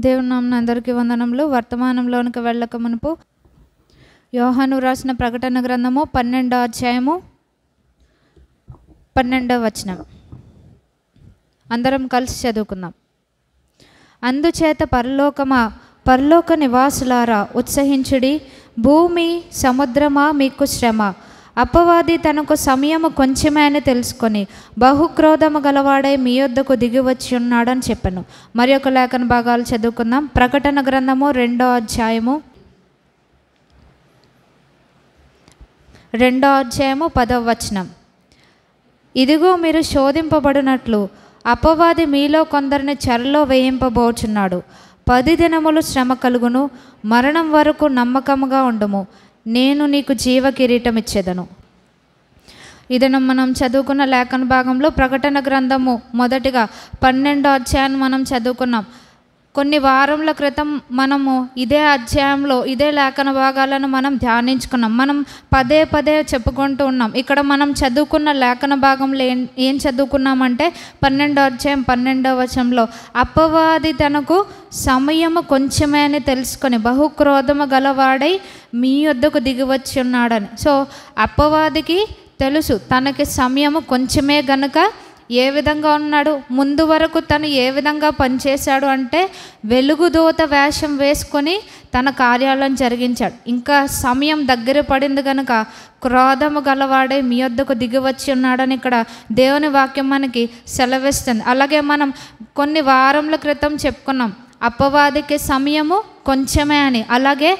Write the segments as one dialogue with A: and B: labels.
A: దేవుని నామమున అందరికీ వందనములు. వర్తమానంలోనికి వెళ్ళక మునుపు యోహాను రాసిన ప్రకటన గ్రంథము 12వ అధ్యాయము 12వ వచనం అందరం కలిసి చదువుకుందాం. అందుచేత పరలోక నివాసులారా ఉత్సహించుడి, భూమి సముద్రమా మీకు శ్రమ. అపవాది తనకు సమయము కొంచెమే అని తెలుసుకొని బహుక్రోధము గలవాడై మీ యొద్దకు దిగి వచ్చి ఉన్నాడని చెప్పాను. మరి ఒక లేఖన భాగాలు చదువుకుందాం. ప్రకటన గ్రంథము 2వ అధ్యాయము 10వ వచనం. ఇదిగో మీరు శోధింపబడినట్లు అపవాది మీలో కొందరిని చెరలో వేయింపబోచున్నాడు. 10 దినములు శ్రమ కలుగును, మరణం వరకు నమ్మకముగా ఉండుము, నేను నీకు జీవ కిరీటం ఇచ్చేదను. ఇది మనం చదువుకున్న లేఖన భాగంలో ప్రకటన గ్రంథము మొదటిగా 12వ అధ్యాయాన్ని మనం చదువుకున్నాం. కొన్ని వారముల క్రితం మనము ఇదే అధ్యాయంలో ఇదే లేఖన భాగాలను మనం ధ్యానించుకున్నాం. మనం పదే చెప్పుకుంటూ ఉన్నాం. ఇక్కడ మనం చదువుకున్న లేఖన భాగంలో ఏం చదువుకున్నామంటే 12వ అధ్యాయం 12వ వచనంలో అపవాది తనకు సమయము కొంచెమే అని తెలుసుకొని బహుక్రోధము గలవాడై మీ యొద్దకు దిగి వచ్చి ఉన్నాడని. సో అపవాదికి తెలుసు తనకి సమయము కొంచెమే గనుక ఏ విధంగా ఉన్నాడు, ముందు వరకు తను ఏ విధంగా పనిచేశాడు అంటే వెలుగుదూత వేషం వేసుకొని తన కార్యాలను జరిగించాడు. ఇంకా సమయం దగ్గర పడింది కనుక క్రోధము గలవాడే మీ యొద్దకు దిగి వచ్చి ఉన్నాడని ఇక్కడ దేవుని వాక్యం మనకి సెలవిస్తుంది. అలాగే మనం కొన్ని వారముల క్రితం చెప్పుకున్నాం అపవాదికి సమయము కొంచెమే అని. అలాగే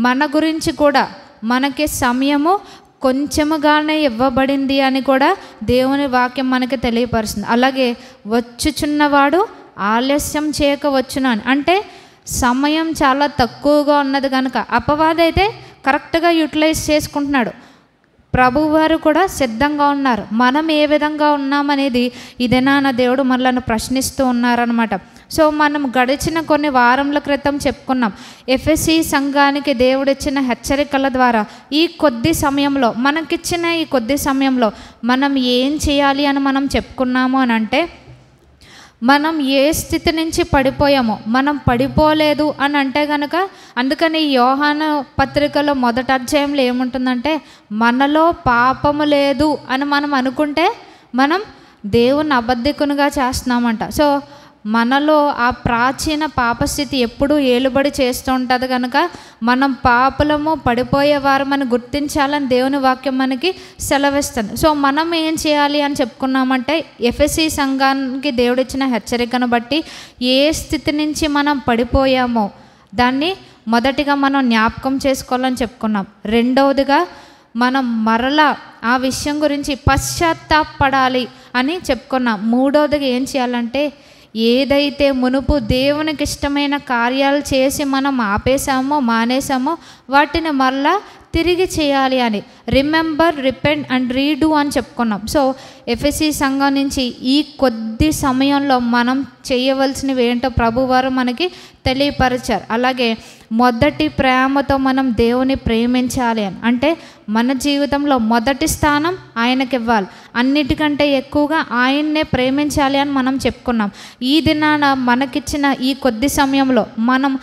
A: మన గురించి కూడా మనకి సమయము కొంచెముగానే ఇవ్వబడింది అని కూడా దేవుని వాక్యం మనకి తెలియపరుస్తుంది. అలాగే వచ్చుచున్నవాడు ఆలస్యం చేయక వచ్చును అని, అంటే సమయం చాలా తక్కువగా ఉన్నది కనుక అపవాది అయితే కరెక్ట్గా యూటిలైజ్ చేసుకుంటున్నాడు. ప్రభువారు కూడా సిద్ధంగా ఉన్నారు. మనం ఏ విధంగా ఉన్నామనేది ఇదేనా దేవుడు మనల్ని ప్రశ్నిస్తూ ఉన్నారనమాట. సో మనం గడిచిన కొన్ని వారముల క్రితం చెప్పుకున్నాం ఎఫెసీ సంఘానికి దేవుడిచ్చిన హెచ్చరికల ద్వారా ఈ కొద్ది సమయంలో మనకిచ్చిన ఈ కొద్ది సమయంలో మనం ఏం చేయాలి అని మనం చెప్పుకున్నాము అని అంటే, మనం ఏ స్థితి నుంచి పడిపోయామో మనం పడిపోలేదు అని అంటే కనుక, అందుకని యోహాను పత్రికలో మొదటి అధ్యాయంలో ఏముంటుందంటే మనలో పాపము లేదు అని మనం అనుకుంటే మనం దేవుని అబద్ధికునిగా చేస్తున్నామంట. సో మనలో ఆ ప్రాచీన పాపస్థితి ఎప్పుడూ ఏలుబడి చేస్తూ ఉంటుంది కనుక మనం పాపలము పడిపోయేవారమని గుర్తించాలని దేవుని వాక్యం మనకి సెలవిస్తుంది. సో మనం ఏం చేయాలి అని చెప్పుకున్నామంటే ఎఫెసీ సంఘానికి దేవుడిచ్చిన హెచ్చరికను బట్టి ఏ స్థితి నుంచి మనం పడిపోయామో దాన్ని మొదటిగా మనం జ్ఞాపకం చేసుకోవాలని చెప్పుకున్నాం. రెండవదిగా మనం మరలా ఆ విషయం గురించి పశ్చాత్తాపడాలి అని చెప్పుకున్నాం. మూడవదిగా ఏం చేయాలంటే ఏదైతే మునుపు దేవునికి ఇష్టమైన కార్యాలు చేసి మనం ఆపేసామో మానేసామో వాటిని మరలా తిరిగి చేయాలి అని, రిమెంబర్, రిపెంట్ అండ్ రీడూ అని చెప్పుకున్నాం. సో ఎఫెసీ సంఘం నుంచి ఈ కొద్ది సమయంలో మనం చేయవలసినవి ఏంటో ప్రభువారు మనకి తెలియపరిచారు. అలాగే మొదటి ప్రేమతో మనం దేవుని ప్రేమించాలి అని, అంటే మన జీవితంలో మొదటి స్థానం ఆయనకి ఇవ్వాలి, అన్నిటికంటే ఎక్కువగా ఆయన్నే ప్రేమించాలి అని మనం చెప్పుకున్నాం. ఈ దినాన మనకిచ్చిన ఈ కొద్ది సమయంలో మనం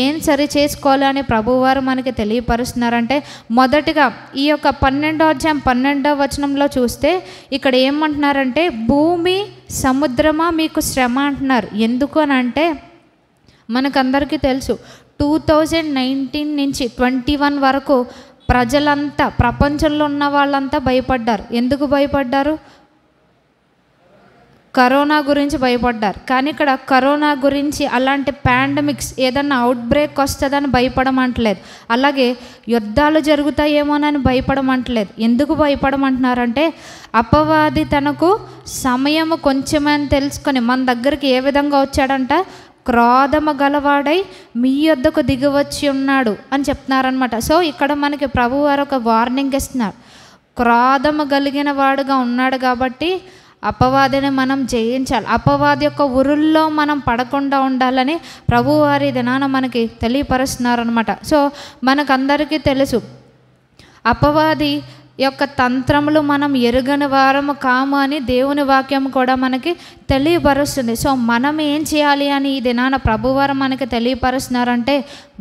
A: ఏం సరి చేసుకోవాలి అని ప్రభువారు మనకి తెలియపరుస్తున్నారంటే, మొదటిగా ఈ యొక్క 12వ అధ్యాయం 12వ వచనంలో చూస్తే ఇక్కడ ఏమంటున్నారంటే భూమి సముద్రమా మీకు శ్రమ అంటున్నారు. ఎందుకు అని అంటే మనకందరికీ తెలుసు 2019 నుంచి 21 వరకు ప్రజలంతా, ప్రపంచంలో ఉన్న వాళ్ళంతా భయపడ్డారు. ఎందుకు భయపడ్డారు? కరోనా గురించి భయపడ్డారు. కానీ ఇక్కడ కరోనా గురించి అలాంటి పాండమిక్స్ ఏదన్నా అవుట్బ్రేక్ వస్తుందని భయపడమంటలేదు. అలాగే యుద్ధాలు జరుగుతాయేమోనని భయపడమంటలేదు. ఎందుకు భయపడమంటున్నారంటే అపవాది తనకు సమయము కొంచెమని తెలుసుకొని మన దగ్గరికి ఏ విధంగా వచ్చాడంట, క్రోధము గలవాడై మీ యొద్దకు దిగి వచ్చి ఉన్నాడు అని చెప్తున్నారనమాట. సో ఇక్కడ మనకి ప్రభువారు ఒక వార్నింగ్ ఇస్తున్నారు. క్రోధము కలిగిన వాడుగా ఉన్నాడు కాబట్టి అపవాదిని మనం జయించాలి, అపవాది యొక్క ఉరుల్లో మనం పడకుండా ఉండాలని ప్రభువారి దినాన మనకి తెలియపరుస్తున్నారనమాట. సో మనకందరికీ తెలుసు అపవాది యొక్క తంత్రములు మనం ఎరుగని వారము కాము అని దేవుని వాక్యం కూడా మనకి తెలియపరుస్తుంది. సో మనం ఏం చేయాలి అని ఈ దినాన ప్రభువారు మనకి తెలియపరుస్తున్నారంటే,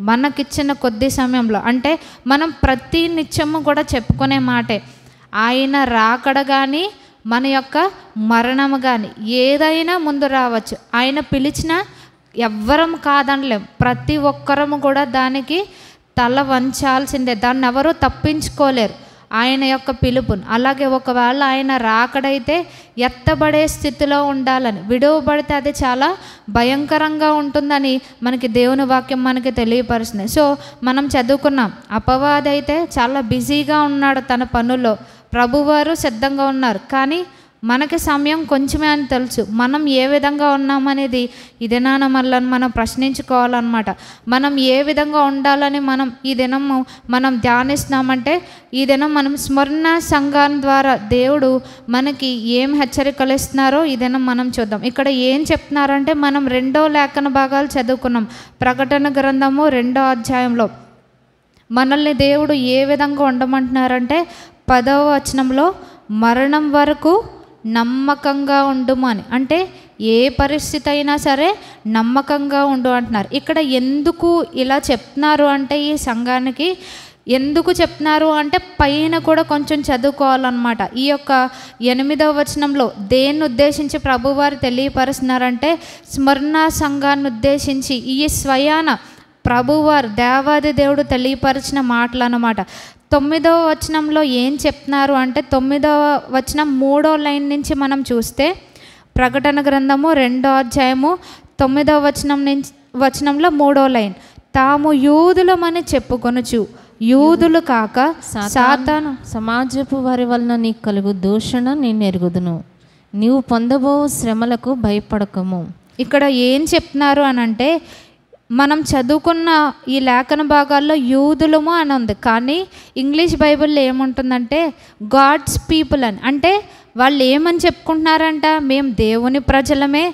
A: మనకిచ్చిన కొద్ది సమయంలో, అంటే మనం ప్రతి నిత్యము కూడా చెప్పుకునే మాటే, ఆయన రాకడ కానీ మన యొక్క మరణము కానీ ఏదైనా ముందు రావచ్చు. ఆయన పిలిచిన ఎవ్వరం కాదనలేం, ప్రతి ఒక్కరము కూడా దానికి తల వంచాల్సిందే, దాన్ని ఎవరూ తప్పించుకోలేరు ఆయన యొక్క పిలుపుని. అలాగే ఒకవేళ ఆయన రాకడైతే ఎత్తబడే స్థితిలో ఉండాలని, విడువబడితే అది చాలా భయంకరంగా ఉంటుందని మనకి దేవుని వాక్యం మనకి తెలియపరుస్తుంది. సో మనం చదువుకున్నాం, అపవాది అయితే చాలా బిజీగా ఉన్నాడు తన పనుల్లో, ప్రభువారు సిద్ధంగా ఉన్నారు, కానీ మనకి సమయం కొంచెమే అని తెలుసు. మనం ఏ విధంగా ఉన్నామనేది ఈ దినాన మనల్ని మనం ప్రశ్నించుకోవాలన్నమాట. మనం ఏ విధంగా ఉండాలని మనం ఈ దినము మనం ధ్యానిస్తున్నామంటే, ఈ దినం మనం స్మరణ సంఘం ద్వారా దేవుడు మనకి ఏం హెచ్చరికలు ఇస్తున్నారో ఈ దినం మనం చూద్దాం. ఇక్కడ ఏం చెప్తున్నారంటే, మనం 2వ లేఖన భాగాలు చదువుకున్నాం. ప్రకటన గ్రంథము 2వ అధ్యాయంలో మనల్ని దేవుడు ఏ విధంగా ఉండమంటున్నారంటే, 10వ వచనంలో మరణం వరకు నమ్మకంగా ఉండుము అని, అంటే ఏ పరిస్థితి అయినా సరే నమ్మకంగా ఉండు అంటున్నారు. ఇక్కడ ఎందుకు ఇలా చెప్తున్నారు అంటే, ఈ సంఘానికి ఎందుకు చెప్తున్నారు అంటే పైన కూడా కొంచెం చదువుకోవాలన్నమాట. ఈ యొక్క 8వ వచనంలో దేన్ని ఉద్దేశించి ప్రభువారు తెలియపరుస్తున్నారంటే, స్మరణ సంఘాన్ని ఉద్దేశించి ఈ స్వయాన ప్రభువారు దేవాది దేవుడు తెలియపరిచిన మాటలు అన్నమాట. 9వ వచనంలో ఏం చెప్తున్నారు అంటే, 9వ వచనం 3వ లైన్ నుంచి మనం చూస్తే, ప్రకటన గ్రంథము 2వ అధ్యాయము 9వ వచనంలో 3వ లైన్, తాము యూదులమని చెప్పుకొనుచు యూదులు కాక సాతాను
B: సమాజపు వారి వలన నీకు కలుగు దూషణ నేను ఎరుగుదును, నీవు పొందబో శ్రమలకు భయపడకము.
A: ఇక్కడ ఏం చెప్తున్నారు అని అంటే, మనం చదువుకున్న ఈ లేఖన భాగాల్లో యూదులము అని ఉంది, కానీ ఇంగ్లీష్ బైబిల్లో ఏముంటుందంటే గాడ్స్ పీపుల్ అని. అంటే వాళ్ళు ఏమని చెప్పుకుంటున్నారంట, మేము దేవుని ప్రజలమే,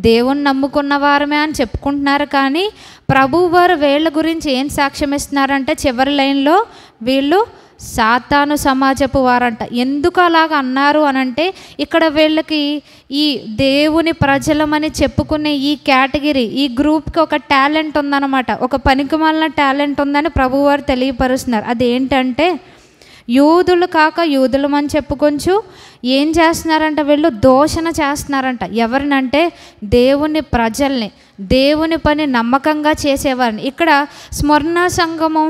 A: దేవుని నమ్ముకున్న వారమే అని చెప్పుకుంటున్నారు. కానీ ప్రభువారు వీళ్ళ గురించి ఏం సాక్ష్యం ఇస్తున్నారంటే, చివరి లైన్లో వీళ్ళు సాతాను సమాజపు వారంట. ఎందుకు అలాగ అన్నారు అనంటే, ఇక్కడ వీళ్ళకి ఈ దేవుని ప్రజలమని చెప్పుకునే ఈ కేటగిరీ, ఈ గ్రూప్కి ఒక టాలెంట్ ఉందన్నమాట, ఒక పనికిమాలిన టాలెంట్ ఉందని ప్రభువారు తెలియపరుస్తున్నారు. అదేంటంటే, యూదులు కాక యూదులమని చెప్పుకొంచు ఏం చేస్తున్నారంట, వీళ్ళు దూషణ చేస్తున్నారంట. ఎవరినంటే దేవుని ప్రజల్ని, దేవుని పని నమ్మకంగా చేసేవారిని. ఇక్కడ స్మరణ సంఘము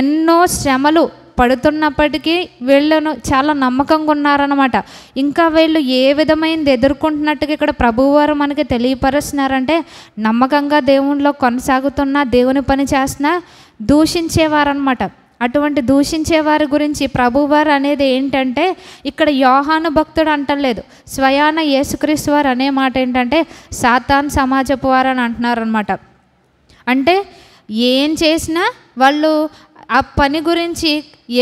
A: ఎన్నో శ్రమలు పడుతున్నప్పటికీ వీళ్ళను చాలా నమ్మకంగా ఉన్నారన్నమాట. ఇంకా వీళ్ళు ఏ విధమైనది ఎదుర్కొంటున్నట్టుగా ఇక్కడ ప్రభువారు మనకి తెలియపరుస్తున్నారంటే, నమ్మకంగా దేవునిలో కొనసాగుతున్న, దేవుని పని చేస్తున్నా దూషించేవారనమాట. అటువంటి దూషించేవారి గురించి ప్రభువారు అనేది ఏంటంటే, ఇక్కడ యోహాను భక్తుడు అంటలేదు, స్వయాన యేసుక్రీస్తు వారు అనే మాట ఏంటంటే సాతాన్ సమాజపు వారు అని అంటున్నారనమాట. అంటే ఏం చేసినా వాళ్ళు ఆ పని గురించి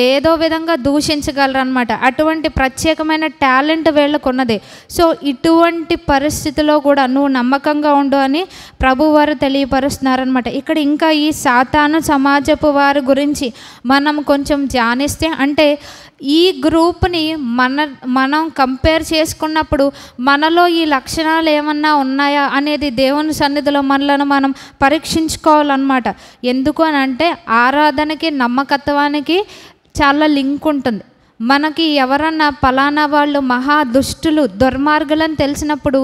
A: ఏదో విధంగా దూషించగలరనమాట. అటువంటి ప్రత్యేకమైన టాలెంట్ వీళ్ళకు ఉన్నది. సో ఇటువంటి పరిస్థితిలో కూడా నువ్వు నమ్మకంగా ఉండు అని ప్రభువారు తెలియపరుస్తున్నారనమాట. ఇక్కడ ఇంకా ఈ సాతాను సమాజపు వారి గురించి మనం కొంచెం ధ్యానిస్తే, అంటే ఈ గ్రూప్ని మనం కంపేర్ చేసుకున్నప్పుడు మనలో ఈ లక్షణాలు ఏమన్నా ఉన్నాయా అనేది దేవుని సన్నిధిలో మనలను మనం పరీక్షించుకోవాలన్నమాట. ఎందుకు అని అంటే, ఆరాధనకి నమ్మకత్వానికి చాలా లింక్ ఉంటుంది. మనకి ఎవరన్నా పలానా వాళ్ళు మహా దుష్టులు, దుర్మార్గులని తెలిసినప్పుడు,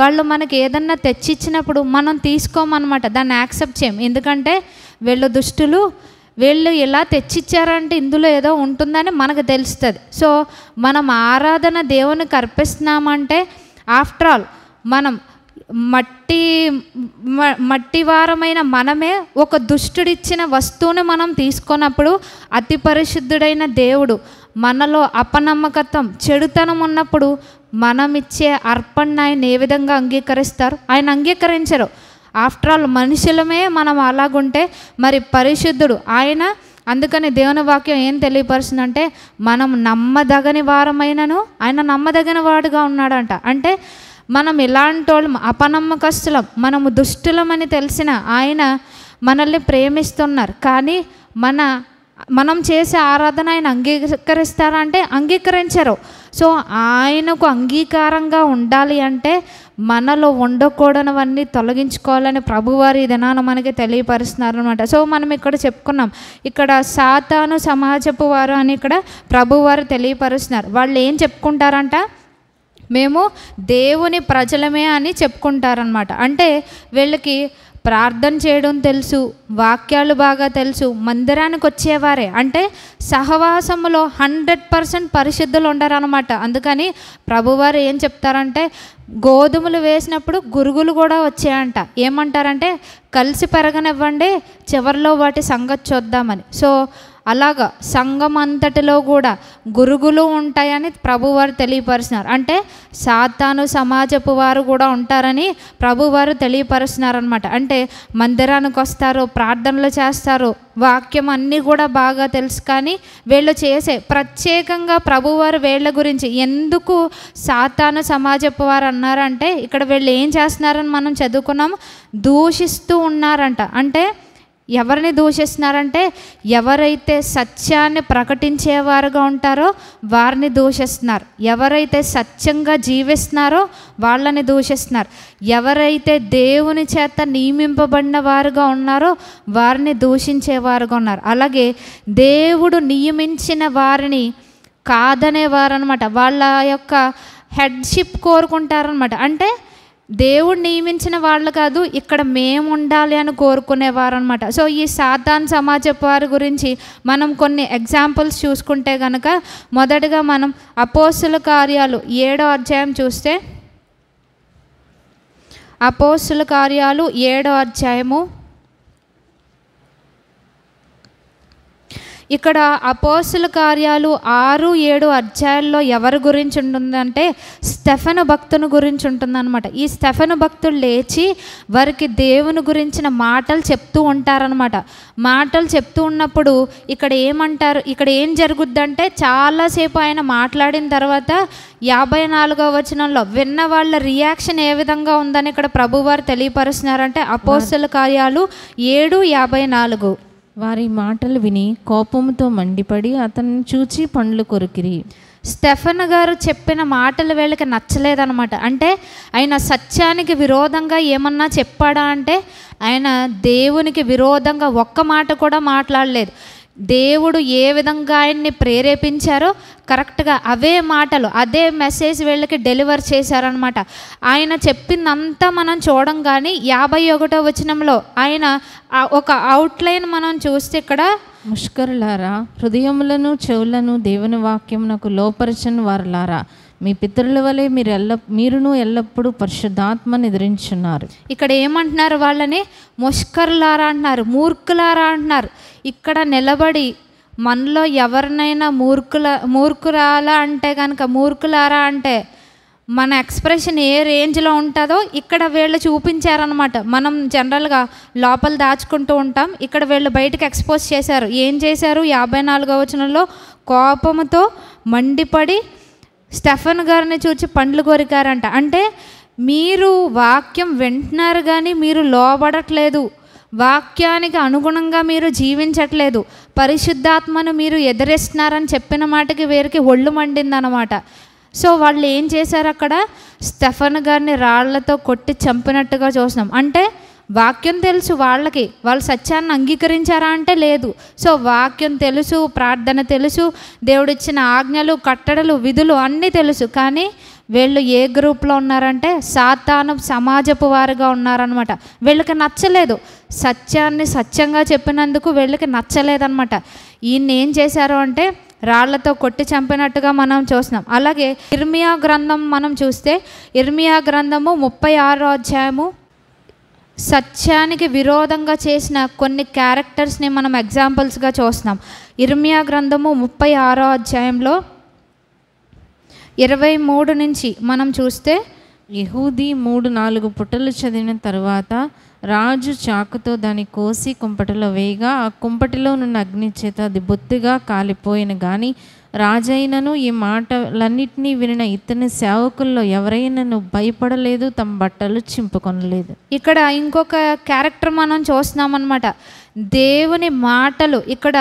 A: వాళ్ళు మనకి ఏదన్నా తెచ్చిచ్చినప్పుడు మనం తీసుకోమన్నమాట, దాన్ని యాక్సెప్ట్ చేయం. ఎందుకంటే వీళ్ళు దుష్టులు, వీళ్ళు ఇలా తెచ్చిచ్చారంటే ఇందులో ఏదో ఉంటుందని మనకు తెలుస్తుంది. సో మనం ఆరాధన దేవునికి అర్పిస్తున్నామంటే, ఆఫ్టర్ ఆల్ మనం మట్టివారమైన మనమే ఒక దుష్టుడిచ్చిన వస్తువుని మనం తీసుకున్నప్పుడు, అతి పరిశుద్ధుడైన దేవుడు మనలో అపనమ్మకత్వం, చెడుతనం ఉన్నప్పుడు మనం ఇచ్చే అర్పణ ఆయన ఏ విధంగా అంగీకరిస్తారు? ఆయన అంగీకరించరు. ఆఫ్టర్ ఆల్ మనుషులమే మనం అలాగుంటే మరి పరిశుద్ధుడు ఆయన. అందుకని దేవుని వాక్యం ఏం తెలియపరుస్తుందంటే, మనం నమ్మదగని వారమైనను ఆయన నమ్మదగిన వాడుగా ఉన్నాడంట. అంటే మనం ఇలాంటి వాళ్ళం, అపనమ్మకస్తులం, మనము దుష్టులమని తెలిసిన ఆయన మనల్ని ప్రేమిస్తున్నారు. కానీ మన మనం చేసే ఆరాధన ఆయన అంగీకరిస్తారా అంటే అంగీకరించరు. సో ఆయనకు అంగీకారంగా ఉండాలి అంటే మనలో ఉండకూడనివన్నీ తొలగించుకోవాలని ప్రభువారు ఈ దినాన మనకి తెలియపరుస్తున్నారు అనమాట. సో మనం ఇక్కడ చెప్పుకున్నాం, ఇక్కడ సాతాను సమాజపు వారు అని ఇక్కడ ప్రభువారు తెలియపరుస్తున్నారు. వాళ్ళు ఏం చెప్పుకుంటారంట, మేము దేవుని ప్రజలమే అని చెప్పుకుంటారనమాట. అంటే వీళ్ళకి ప్రార్థన చేయడం తెలుసు, వాక్యాలు బాగా తెలుసు, మందిరానికి వచ్చేవారే, అంటే సహవాసములో 100% పరిశుద్ధులు ఉండరనమాట. అందుకని ప్రభువారు ఏం చెప్తారంటే, గోధుమలు వేసినప్పుడు గురుగులు కూడా వచ్చాయంట. ఏమంటారంటే కలిసి పెరగనివ్వండి, చివరిలో వాటి సంగతి చూద్దామని. సో అలాగా సంఘం అంతటిలో కూడా గురుగులు ఉంటాయని ప్రభువారు తెలియపరుస్తున్నారు. అంటే సాతాను సమాజపు వారు కూడా ఉంటారని ప్రభువారు తెలియపరుస్తున్నారు అనమాట. అంటే మందిరానికి వస్తారు, ప్రార్థనలు చేస్తారు, వాక్యం అన్నీ కూడా బాగా తెలుసు, కానీ వీళ్ళు చేసే ప్రత్యేకంగా ప్రభువారు వీళ్ళ గురించి ఎందుకు సాతాను సమాజపు వారు అన్నారంటే, ఇక్కడ వీళ్ళు ఏం చేస్తున్నారని మనం చదువుకున్నాం, దూషిస్తూ ఉన్నారంట. అంటే ఎవరిని దూషిస్తున్నారంటే, ఎవరైతే సత్యాన్ని ప్రకటించేవారుగా ఉంటారో వారిని దూషిస్తున్నారు, ఎవరైతే సత్యంగా జీవిస్తున్నారో వాళ్ళని దూషిస్తున్నారు, ఎవరైతే దేవుని చేత నియమింపబడిన వారుగా ఉన్నారో వారిని దూషించేవారుగా ఉన్నారు. అలాగే దేవుడు నియమించిన వారిని కాదనేవారు అనమాట. వాళ్ళ యొక్క హెడ్షిప్ కోరుకుంటారనమాట. అంటే దేవుడు నియమించిన వాళ్ళు కాదు, ఇక్కడ మేము ఉండాలి అని కోరుకునేవారు అనమాట. సో ఈ సాతాన్ సమాజపు వారి గురించి మనం కొన్ని ఎగ్జాంపుల్స్ చూసుకుంటే కనుక, మొదటగా మనం అపోస్తుల కార్యాలు 7వ అధ్యాయం చూస్తే, అపోస్తుల కార్యాలు 7వ అధ్యాయము, ఇక్కడ అపోస్తుల కార్యాలు 6, 7 అధ్యాయాల్లో ఎవరి గురించి ఉంటుందంటే స్టెఫెను భక్తుని గురించి ఉంటుందన్నమాట. ఈ స్టెఫెను భక్తుడు లేచి వారికి దేవుని గురించిన మాటలు చెప్తూ ఉంటారనమాట. మాటలు చెప్తూ ఉన్నప్పుడు ఇక్కడ ఏమంటారు, ఇక్కడ ఏం జరుగుద్దంటే, చాలాసేపు ఆయన మాట్లాడిన తర్వాత 54వ వచనంలో విన్న వాళ్ళ రియాక్షన్ ఏ విధంగా ఉందని ఇక్కడ ప్రభువారు తెలియపరుస్తున్నారంటే, అపోస్తుల కార్యాలు 7:54,
B: వారి మాటలు విని కోపముతో మండిపడి అతన్ని చూచి పండ్లు కొరికిరి.
A: స్టెఫెన్ గారు చెప్పిన మాటలు వీళ్ళకి నచ్చలేదన్నమాట. అంటే ఆయన సత్యానికి విరోధంగా ఏమన్నా చెప్పాడా అంటే, ఆయన దేవునికి విరోధంగా ఒక్క మాట కూడా మాట్లాడలేదు. దేవుడు ఏ విధంగా ఆయన్ని ప్రేరేపించారో కరెక్ట్గా అవే మాటలు, అదే మెసేజ్ వీళ్ళకి డెలివర్ చేశారనమాట. ఆయన చెప్పిందంతా మనం చూడం, కానీ 51వ వచనంలో ఆయన ఒక అవుట్లైన్ మనం చూస్తే, ఇక్కడ
B: ముష్కరులారా, హృదయములను చెవులను దేవుని వాక్యమునకు లోపరచని వారులారా, మీ పితరుల వలె మీరును ఎల్లప్పుడూ పరిశుద్ధాత్మను ఎదిరించున్నారు. ఇక్కడ
A: ఏమంటున్నారు, వాళ్ళని ముష్కరులారా అంటున్నారు, మూర్ఖులారా అంటున్నారు. ఇక్కడ నిలబడి మనలో ఎవరినైనా మూర్ఖురాలా అంటే కనుక, మూర్ఖులారా అంటే మన ఎక్స్ప్రెషన్ ఏ రేంజ్లో ఉంటుందో ఇక్కడ వీళ్ళు చూపించారనమాట. మనం జనరల్గా లోపల దాచుకుంటూ ఉంటాం, ఇక్కడ వీళ్ళు బయటకు ఎక్స్పోజ్ చేశారు. ఏం చేశారు, 54వ వచనంలో కోపముతో మండిపడి స్టెఫెన్ గారిని చూచి పండ్లు కొరికారంట. అంటే మీరు వాక్యం వింటున్నారు కానీ మీరు లోబడట్లేదు, వాక్యానికి అనుగుణంగా మీరు జీవించట్లేదు, పరిశుద్ధాత్మను మీరు ఎదిరిస్తున్నారని చెప్పిన మాటకి వీరికి ఒళ్ళు మండిందనమాట. సో వాళ్ళు ఏం చేశారు, అక్కడ స్టెఫెన్ గారిని రాళ్లతో కొట్టి చంపినట్టుగా చూసినాం. అంటే వాక్యం తెలుసు వాళ్ళకి, వాళ్ళు సత్యాన్ని అంగీకరించారా అంటే లేదు. సో వాక్యం తెలుసు, ప్రార్థన తెలుసు, దేవుడిచ్చిన ఆజ్ఞలు, కట్టడలు, విధులు అన్నీ తెలుసు, కానీ వీళ్ళు ఏ గ్రూప్లో ఉన్నారంటే సాతాను సమాజపు వారుగా ఉన్నారనమాట. వీళ్ళకి నచ్చలేదు, సత్యాన్ని సత్యంగా చెప్పినందుకు వీళ్ళకి నచ్చలేదన్నమాట. ఈయన ఏం చేశారు అంటే రాళ్లతో కొట్టి చంపినట్టుగా మనం చూస్తున్నాం. అలాగే ఇర్మియా గ్రంథం మనం చూస్తే, ఇర్మియా గ్రంథము 36వ అధ్యాయము, సత్యానికి విరోధంగా చేసిన కొన్ని క్యారెక్టర్స్ని మనం ఎగ్జాంపుల్స్గా చూస్తున్నాం. ఇర్మియా గ్రంథము 36వ అధ్యాయంలో 23 నుంచి మనం చూస్తే,
B: యెహూది 3-4 పుటలు చదివిన తరువాత రాజు చాకుతో దాన్ని కోసి కుంపటిలో వేయగా ఆ కుంపటిలో నున్న అగ్ని చేత అది బొత్తిగా కాలిపోయిన కానీ రాజైనను ఈ మాటలన్నిటినీ వినిన ఇతని సేవకుల్లో ఎవరైనాను భయపడలేదు, తమ బట్టలు చింపుకొనలేదు.
A: ఇక్కడ ఇంకొక క్యారెక్టర్ మనం చూస్తున్నాం అన్నమాట. దేవుని మాటలు ఇక్కడ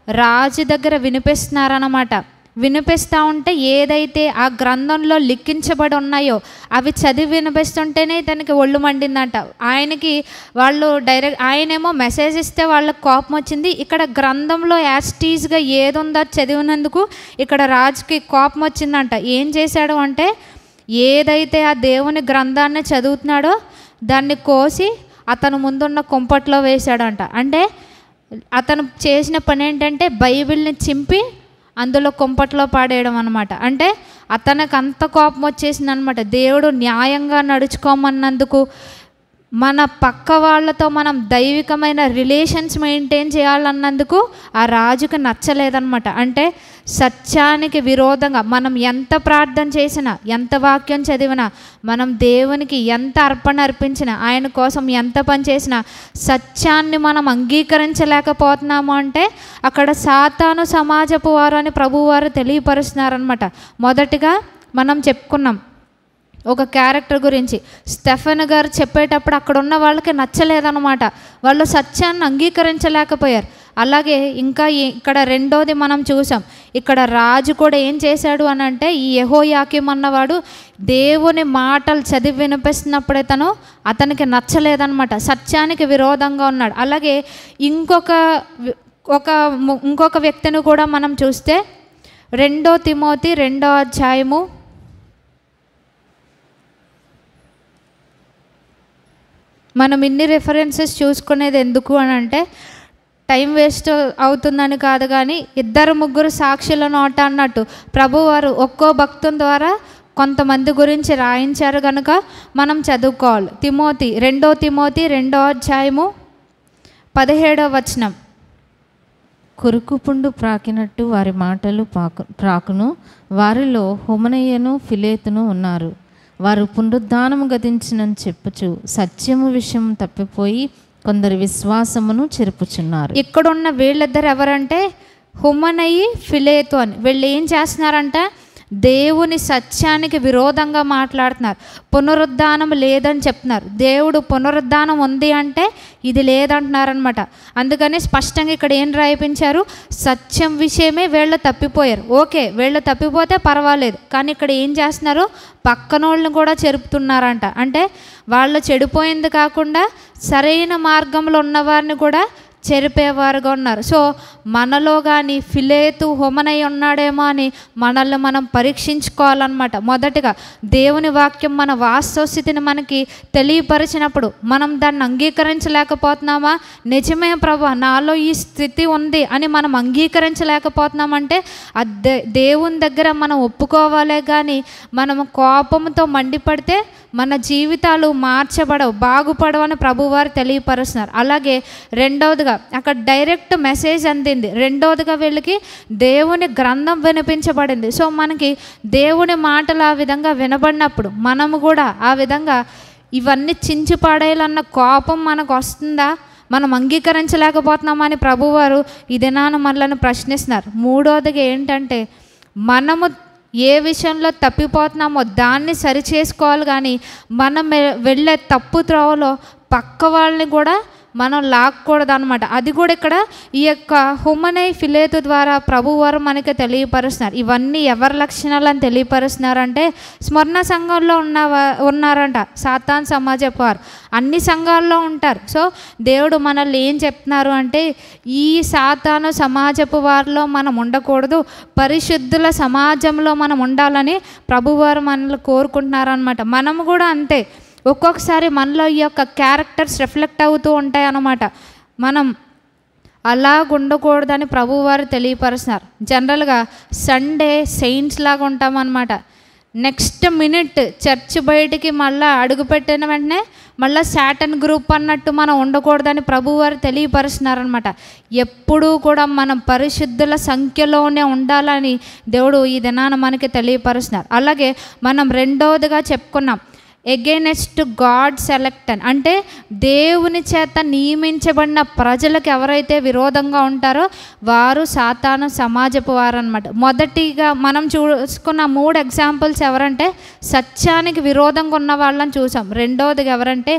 A: రాజు దగ్గర వినిపిస్తున్నారన్నమాట. వినిపిస్తూ ఉంటే ఏదైతే ఆ గ్రంథంలో లిఖించబడి ఉన్నాయో అవి చదివి వినిపిస్తుంటేనే తనకి ఒళ్ళు మండిందంట. ఆయనకి వాళ్ళు ఆయనేమో మెసేజ్ ఇస్తే వాళ్ళకి కోపం వచ్చింది. ఇక్కడ గ్రంథంలో యాస్టీజ్గా ఏది ఉందో చదివినందుకు ఇక్కడ రాజుకి కోపం వచ్చిందంట. ఏం చేశాడు అంటే, ఏదైతే ఆ దేవుని గ్రంథాన్ని చదువుతున్నాడో దాన్ని కోసి అతను ముందున్న కుంపట్లో వేశాడంట. అంటే అతను చేసిన పని ఏంటంటే బైబిల్ని చింపి అందులో కుంపట్లో పాడేయడం అనమాట. అంటే అతనికి అంత కోపం వచ్చేసింది అనమాట. దేవుడు న్యాయంగా నడుచుకోమన్నందుకు, మన పక్క వాళ్ళతో మనం దైవికమైన రిలేషన్స్ మెయింటైన్ చేయాలన్నందుకు ఆ రాజుకి నచ్చలేదన్నమాట. అంటే సత్యానికి విరోధంగా మనం ఎంత ప్రార్థన చేసినా, ఎంత వాక్యం చదివినా, మనం దేవునికి ఎంత అర్పణ అర్పించినా, ఆయన కోసం ఎంత పని చేసినా సత్యాన్ని మనం అంగీకరించలేకపోతున్నాము అంటే అక్కడ సాతాను సమాజపు వారు అని ప్రభువారు తెలియపరుస్తున్నారనమాట. మొదటిగా మనం చెప్పుకున్నాం ఒక క్యారెక్టర్ గురించి. స్టెఫెన్ గారు చెప్పేటప్పుడు అక్కడ ఉన్న వాళ్ళకి నచ్చలేదన్నమాట. వాళ్ళు సత్యాన్ని అంగీకరించలేకపోయారు. అలాగే ఇంకా ఇక్కడ రెండోది మనం చూసాం. ఇక్కడ రాజు కూడా ఏం చేశాడు అని అంటే, ఈ యెహోయాకీం అన్నవాడు దేవుని మాటలు చదివి వినిపిస్తున్నప్పుడే అతనికి నచ్చలేదన్నమాట. సత్యానికి విరోధంగా ఉన్నాడు. అలాగే ఇంకొక వ్యక్తిని కూడా మనం చూస్తే 2 తిమోతి 2వ అధ్యాయము మనం ఇన్ని రెఫరెన్సెస్ చూసుకునేది ఎందుకు అని అంటే, టైం వేస్ట్ అవుతుందని కాదు, కానీ 2-3 సాక్షుల నోట అన్నట్టు ప్రభువారు ఒక్కో భక్తుని ద్వారా కొంతమంది గురించి రాయించారు కనుక మనం చదువుకోవాలి. 2 తిమోతి 2వ అధ్యాయము 17వ వచనం.
B: కురుకుపుండు ప్రాకినట్టు వారి మాటలు ప్రాకును, వారిలో హుమనయ్యను ఫిలేతును ఉన్నారు. వారు పునరుద్ధానము గతించినని చెప్పుచు సత్యము విషయం తప్పిపోయి కొందరి విశ్వాసమును చెరుపుచున్నారు.
A: ఇక్కడున్న వీళ్ళిద్దరు ఎవరంటే హుమనయి, ఫిలేతు అని. వీళ్ళు ఏం చేస్తున్నారంటే దేవుని సత్యానికి విరోధంగా మాట్లాడుతున్నారు. పునరుద్ధానం లేదని చెప్తున్నారు. దేవుడు పునరుద్ధానం ఉంది అంటే ఇది లేదంటున్నారనమాట. అందుకని స్పష్టంగా ఇక్కడ ఏం రాయిపించారు, సత్యం విషయమే వీళ్ళు తప్పిపోయారు. ఓకే, వీళ్ళు తప్పిపోతే పర్వాలేదు, కానీ ఇక్కడ ఏం చేస్తున్నారు, పక్కనోళ్ళని కూడా చెరుపుతున్నారంట. అంటే వాళ్ళు చెడిపోయింది కాకుండా సరైన మార్గంలో ఉన్నవారిని కూడా చెరిపేవారుగా ఉన్నారు. సో మనలో కానీ ఫిలేతు, హుమనయ్య ఉన్నాడేమో అని మనల్ని మనం పరీక్షించుకోవాలన్నమాట. మొదటగా దేవుని వాక్యం మన వాస్తవ స్థితిని మనకి తెలియపరిచినప్పుడు మనం దాన్ని అంగీకరించలేకపోతున్నామా, నిజమే ప్రభు నాలో ఈ స్థితి ఉంది అని మనం అంగీకరించలేకపోతున్నామంటే దేవుని దగ్గర మనం ఒప్పుకోవాలే. కానీ మనం కోపంతో మండిపడితే మన జీవితాలు మార్చబడవు, బాగుపడవని ప్రభువారు తెలియపరుస్తున్నారు. అలాగే రెండవదిగా అక్కడ డైరెక్ట్ మెసేజ్ అందింది. రెండవదిగా వీళ్ళకి దేవుని గ్రంథం వినిపించబడింది. సో మనకి దేవుని మాటలు ఆ విధంగా వినబడినప్పుడు మనము కూడా ఆ విధంగా ఇవన్నీ చించి పడేయాలన్న కోపం మనకు వస్తుందా, మనం అంగీకరించలేకపోతున్నామని ప్రభువారు ఈ దినాన మనల్ని ప్రశ్నిస్తున్నారు. మూడవదిగా ఏంటంటే, మనము ఏ విషయంలో తప్పిపోతున్నామో దాన్ని సరిచేసుకోవాలి, కానీ మనం వెళ్ళే తప్పు త్రోవలో పక్క వాళ్ళని కూడా మనం లాక్కూడదు అనమాట. అది కూడా ఇక్కడ ఈ యొక్క హుమనై, ఫిలేతు ద్వారా ప్రభువారు మనకి తెలియపరుస్తున్నారు. ఇవన్నీ ఎవరి లక్షణాలు అని తెలియపరుస్తున్నారంటే, స్మరణ సంఘంలో ఉన్నారంట సాతాను సమాజపు వారు. అన్ని సంఘాల్లో ఉంటారు. సో దేవుడు మనల్ని ఏం చెప్తున్నారు అంటే, ఈ సాతాను సమాజపు వారిలో మనం ఉండకూడదు, పరిశుద్ధుల సమాజంలో మనం ఉండాలని ప్రభువారు మనల్ని కోరుకుంటున్నారనమాట. మనము కూడా అంతే. ఒక్కొక్కసారి మనలో ఈ యొక్క క్యారెక్టర్స్ రిఫ్లెక్ట్ అవుతూ ఉంటాయి అన్నమాట. మనం అలా ఉండకూడదని ప్రభువారు తెలియపరుస్తున్నారు. జనరల్గా సండే సెయింట్స్ లాగా ఉంటామన్నమాట. నెక్స్ట్ మినిట్ చర్చ్ బయటికి మళ్ళీ అడుగుపెట్టిన వెంటనే మళ్ళీ శాటన్ గ్రూప్ అన్నట్టు మనం ఉండకూడదని ప్రభువారు తెలియపరుస్తున్నారనమాట. ఎప్పుడూ కూడా మనం పరిశుద్ధుల సంఖ్యలోనే ఉండాలని దేవుడు ఈ దినాన మనకి తెలియపరుస్తున్నారు. అలాగే మనం రెండవదిగా చెప్పుకున్నాం, ఎగైనెస్ట్ గాడ్ సెలెక్టెడ్, అంటే దేవుని చేత నియమించబడిన ప్రజలకు ఎవరైతే విరోధంగా ఉంటారో వారు సాతాను సమాజపు వారు అనమాట. మొదటిగా మనం చూసుకున్న 3 ఎగ్జాంపుల్స్ ఎవరంటే సత్యానికి విరోధంగా ఉన్న వాళ్ళని చూసాం. రెండవది ఎవరంటే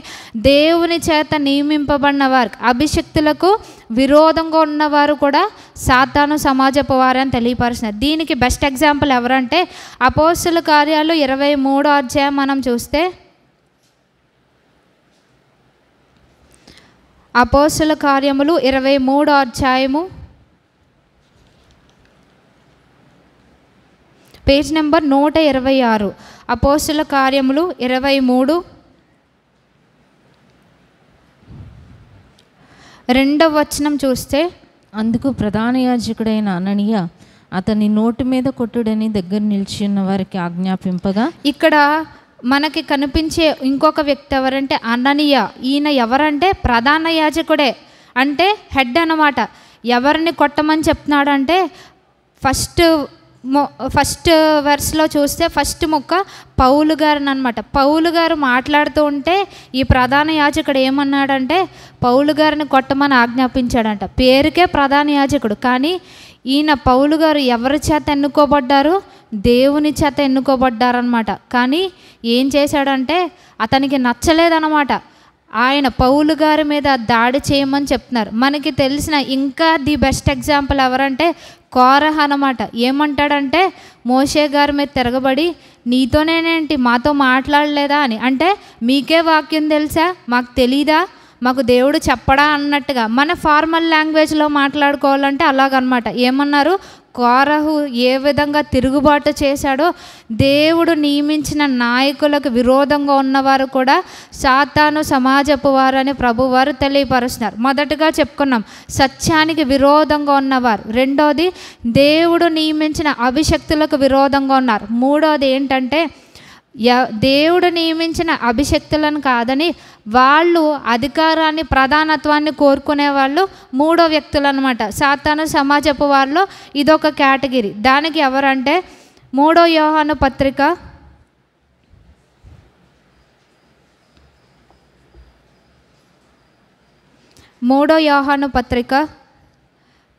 A: దేవుని చేత నియమింపబడిన వారు, అభిషక్తులకు విరోధంగా ఉన్నవారు కూడా సాతాను సమాజపు వారని తెలియపరుస్తున్నారు. దీనికి బెస్ట్ ఎగ్జాంపుల్ ఎవరంటే అపోస్తలుల కార్యాలు 23వ అధ్యాయం మనం చూస్తే, అపోస్తలుల కార్యములు 23వ అధ్యాయము పేజ్ నెంబర్ 126. అపోస్తలుల కార్యములు 23 2వ వచనం చూస్తే,
B: అందుకు ప్రధాన యాజకుడైన అననీయ అతని నోటి మీద కొట్టుడని దగ్గర నిలిచి ఉన్న వారికి ఆజ్ఞాపింపగా,
A: ఇక్కడ మనకి కనిపించే ఇంకొక వ్యక్తి ఎవరంటే అననీయ. ఈయన ఎవరంటే ప్రధాన యాజకుడే, అంటే హెడ్ అన్నమాట. ఎవరిని కొట్టమని చెప్తున్నాడంటే ఫస్ట్ వెర్స్లో చూస్తే ఫస్ట్ ముక్క పౌలు గారిని అనమాట. పౌలు గారు మాట్లాడుతూ ఉంటే ఈ ప్రధాన యాజకుడు ఏమన్నాడంటే పౌలు గారిని కొట్టమని ఆజ్ఞాపించాడంట. పేరుకే ప్రధాన యాజకుడు, కానీ ఈయన పౌలు గారు ఎవరి చేత ఎన్నుకోబడ్డారు? దేవుని చేత ఎన్నుకోబడ్డారనమాట. కానీ ఏం చేశాడంటే అతనికి నచ్చలేదన్నమాట. ఆయన పౌలు గారి మీద దాడి చేయమని చెప్తున్నారు. మనకి తెలిసిన ఇంకా ది బెస్ట్ ఎగ్జాంపుల్ ఎవరంటే కోరహ అన్నమాట. ఏమంటాడంటే మోషే గారి మీద తిరగబడి నీతోనేనేంటి మాతో మాట్లాడలేదా అని, అంటే మీకే వాక్యం తెలుసా, మాకు తెలీదా, మాకు దేవుడు చెప్పడా అన్నట్టుగా మన ఫార్మల్ లాంగ్వేజ్లో మాట్లాడుకోవాలంటే అలాగనమాట. ఏమన్నారు? కోరహు ఏ విధంగా తిరుగుబాటు చేశాడో దేవుడు నియమించిన నాయకులకు విరోధంగా ఉన్నవారు కూడా సాతాను సమాజపు వారని ప్రభువారు తెలియపరుస్తున్నారు. మొదటగా చెప్పుకున్నాం సత్యానికి విరోధంగా ఉన్నవారు, రెండోది దేవుడు నియమించిన అభిషక్తులకు విరోధంగా ఉన్నారు, మూడోది ఏంటంటే దేవుడు నియమించిన అభిషక్తులను కాదని వాళ్ళు అధికారాన్ని ప్రధానత్వాన్ని కోరుకునే వాళ్ళు మూడో వ్యక్తులు అనమాట. సాతాను సమాజపు వారిలో ఇదొక కేటగిరీ. దానికి ఎవరంటే 3వ యోహాను పత్రిక 3వ యోహాను పత్రిక